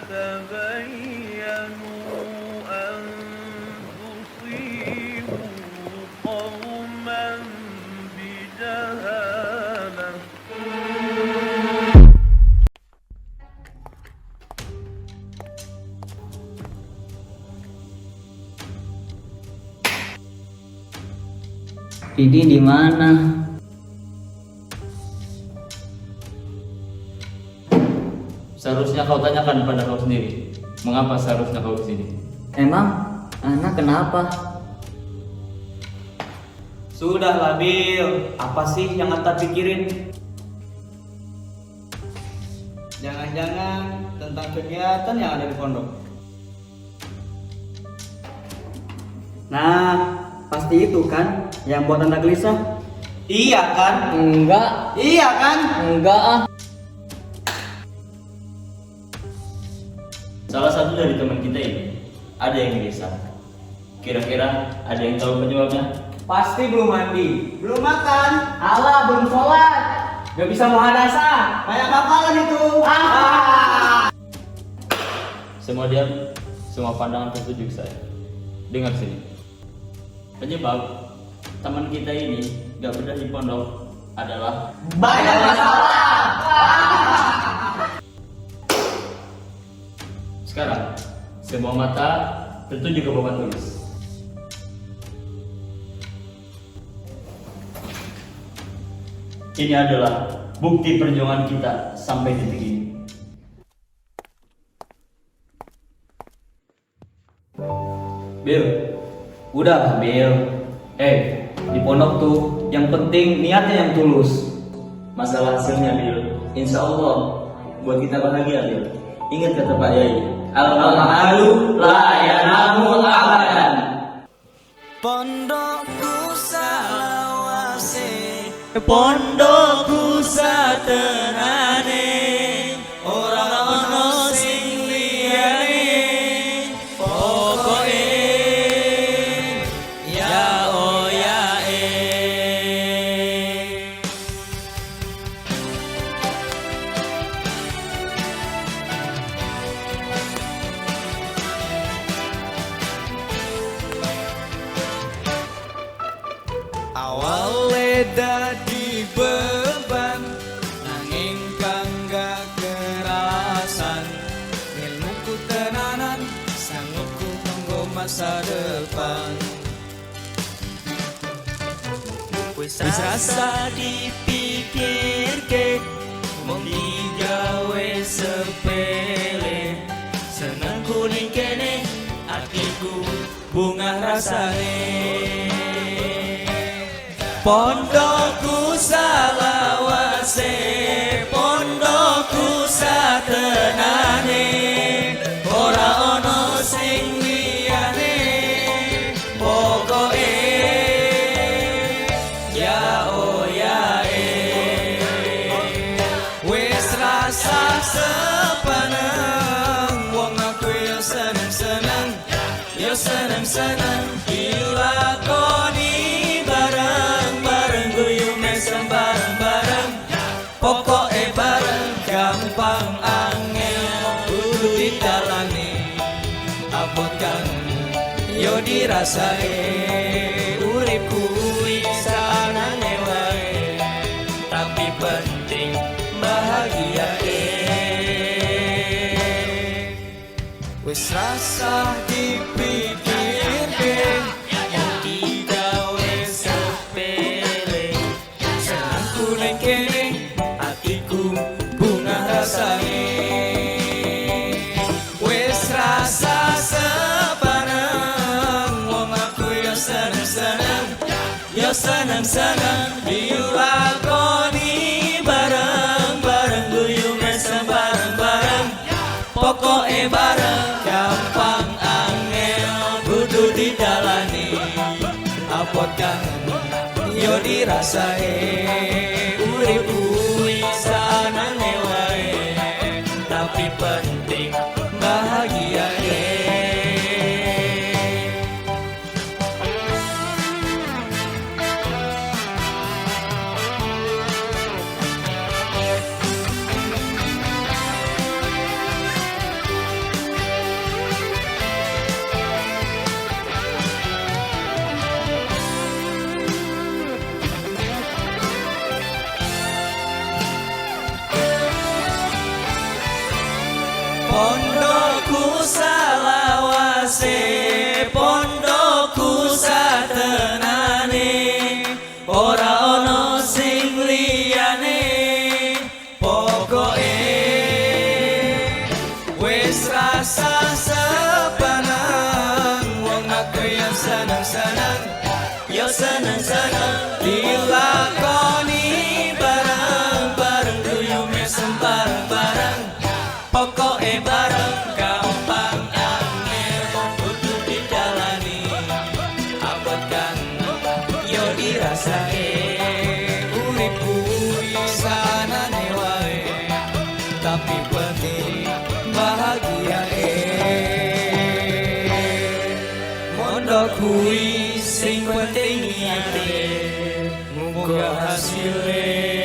تبينوا أن تصيبوا قوما بجهالة Didi di mana? Seharusnya kau tanyakan pada kau sendiri. Mengapa seharusnya kau kesini? Emang anak kenapa? Sudahlah Bil, apa sih yang Ata pikirin? Jangan-jangan tentang kegiatan yang ada di pondok. Nah, pasti itu kan yang buat Anda gelisah? Iya kan? Enggak, Iya kan? enggak ah. Salah satu dari teman kita ini ada yang gelisah. Kira-kira ada yang tahu penyebabnya? Pasti belum mandi, belum makan, Allah belum sholat, gak bisa muhadasah, banyak hafalan itu. Semua diam, semua pandangan tertuju ke saya. Dengar sini. Penyebab teman kita ini gak betah di pondok adalah Banyak masalah. sekarang semua mata tertuju ke papan tulis. Ini adalah bukti perjuangan kita sampai detik ini. Bil, udah Bil. Di pondok tuh yang penting niatnya yang tulus. Masalah hasilnya Bil, insya Allah buat kita bahagia Bil. Ingat kata Pak Yai, al-amalu la yanamu abadan. Pondokku salawase Pondokku satenane ora ono sing liyane pokoke ya oh ya awale dadi beban nanging kangga kerasan ilmuku tenanan sanggupku kanggo masa depan wis rasa dipikirke mung digawe sepele senengku ning kene atiku bunga rasane Pondokku salawase pondokku satenane ora ono sing liyane pokoke ya oh ya wis rasa sepaneng wong aku yo seneng-seneng dilakoni bareng-bareng guyu mesem bareng-bareng pokoke bareng gampang angel kudu ditalani abot kangen yo dirasake urip kuwi sanane wae tapi penting bahagia wis rasa dipikirke digawe sepele senangku ning kene atiku bunga rasane wis rasa sepaneng wong aku yo seneng-seneng dilakoni bareng-bareng guyu mesem bareng-bareng pokoke bareng gampang angel kudu dijalani abot kangen yo dirasake urip kuwi sanane wae tapi penting bahagia kuwi sanane wae tapi penting bahagia mondok kuwi sing penting niate muga hasilnya